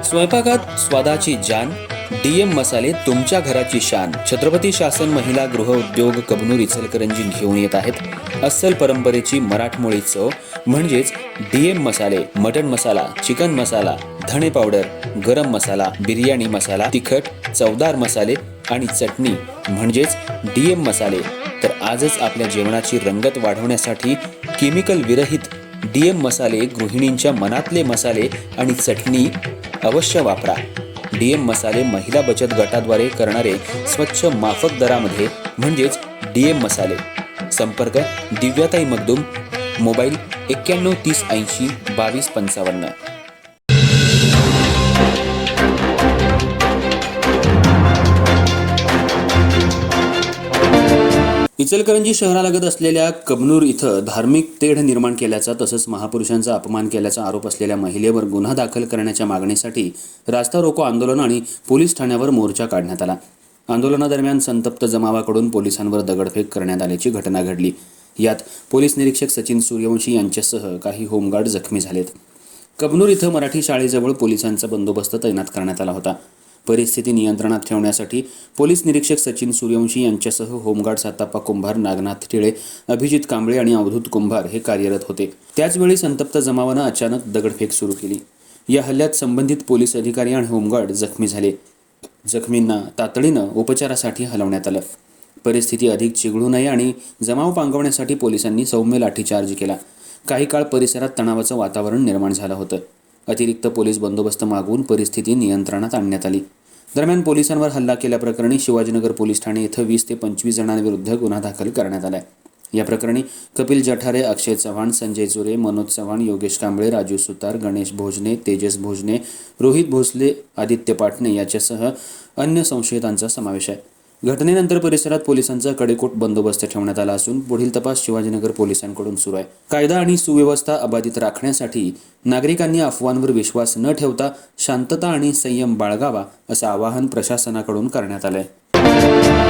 स्वयंपाकात स्वादाची जान, डीएम मसाले तुमच्या घराची शान. छत्रपती शासन महिला गृह उद्योग कबनूर इचलकरंजी घेऊन येत आहेत अस्सल परंपरेची मराठमोळी चव म्हणजेच डीएम मसाले. मटन मसाला, चिकन मसाला, धणे पावडर, गरम मसाला, बिर्याणी मसाला, तिखट चवदार मसाले आणि चटणी म्हणजेच डीएम मसाले. तर आजच आपल्या जेवणाची रंगत वाढवण्यासाठी केमिकल विरहित डीएम मसाले, गृहिणींच्या मनातले मसाले आणि चटणी अवश्य वापरा. डीएम मसाले महिला बचत गटाद्वारे करणारे स्वच्छ माफक दरामध्ये म्हणजेच डीएम मसाले. संपर्क दिव्याताई मगदूम, मोबाईल 91 30 80 22 55. इचलकरंजी शहरालगत असलेल्या कबनूर इथं धार्मिक तेढ निर्माण केल्याचा तसंच महापुरुषांचा अपमान केल्याचा आरोप असलेल्या महिलेवर गुन्हा दाखल करण्याच्या मागणीसाठी रास्ता रोको आंदोलन आणि पोलीस ठाण्यावर मोर्चा काढण्यात आला. आंदोलनादरम्यान संतप्त जमावाकडून पोलिसांवर दगडफेक करण्यात आल्याची घटना घडली. यात पोलीस निरीक्षक सचिन सूर्यवंशी यांच्यासह काही होमगार्ड जखमी झालेत. कबनूर इथं मराठी शाळेजवळ पोलिसांचा बंदोबस्त तैनात करण्यात आला होता. परिस्थिती नियंत्रणात ठेवण्यासाठी पोलीस निरीक्षक सचिन सूर्यवंशी यांच्यासह होमगार्ड साताप्पा कुंभार, नागनाथ टिळे, अभिजित कांबळे आणि अवधूत कुंभार हे कार्यरत होते. त्याचवेळी संतप्त जमावानं अचानक दगडफेक सुरू केली. या हल्ल्यात संबंधित पोलीस अधिकारी आणि होमगार्ड जखमी झाले. जखमींना तातडीनं उपचारासाठी हलवण्यात आलं. परिस्थिती अधिक चिघळू नये आणि जमाव पांगवण्यासाठी पोलिसांनी सौम्य लाठीचार्ज केला. काही काळ परिसरात तणावाचं वातावरण निर्माण झालं होतं. अतिरिक्त पोलीस बंदोबस्त मागवून परिस्थिती नियंत्रणात आणण्यात आली. दरम्यान पोलिसांवर हल्ला केल्याप्रकरणी शिवाजीनगर पोलीस ठाणे इथं 20 ते 25 जणांविरुद्ध गुन्हा दाखल करण्यात आलाय. या प्रकरणी कपिल जठारे, अक्षय चव्हाण, संजय चुरे, मनोज चव्हाण, योगेश कांबळे, राजू सुतार, गणेश भोजने, तेजस भोजने, रोहित भोसले, आदित्य पाटणे याच्यासह अन्य संशयितांचा समावेश आहे. घटनेनंतर परिसरात पोलिसांचा कडेकोट बंदोबस्त ठेवण्यात आला असून पुढील तपास शिवाजीनगर पोलिसांकडून सुरू आहे. कायदा आणि सुव्यवस्था अबाधित राखण्यासाठी नागरिकांनी अफवांवर विश्वास न ठेवता शांतता आणि संयम बाळगावा असं आवाहन प्रशासनाकडून करण्यात आलंय.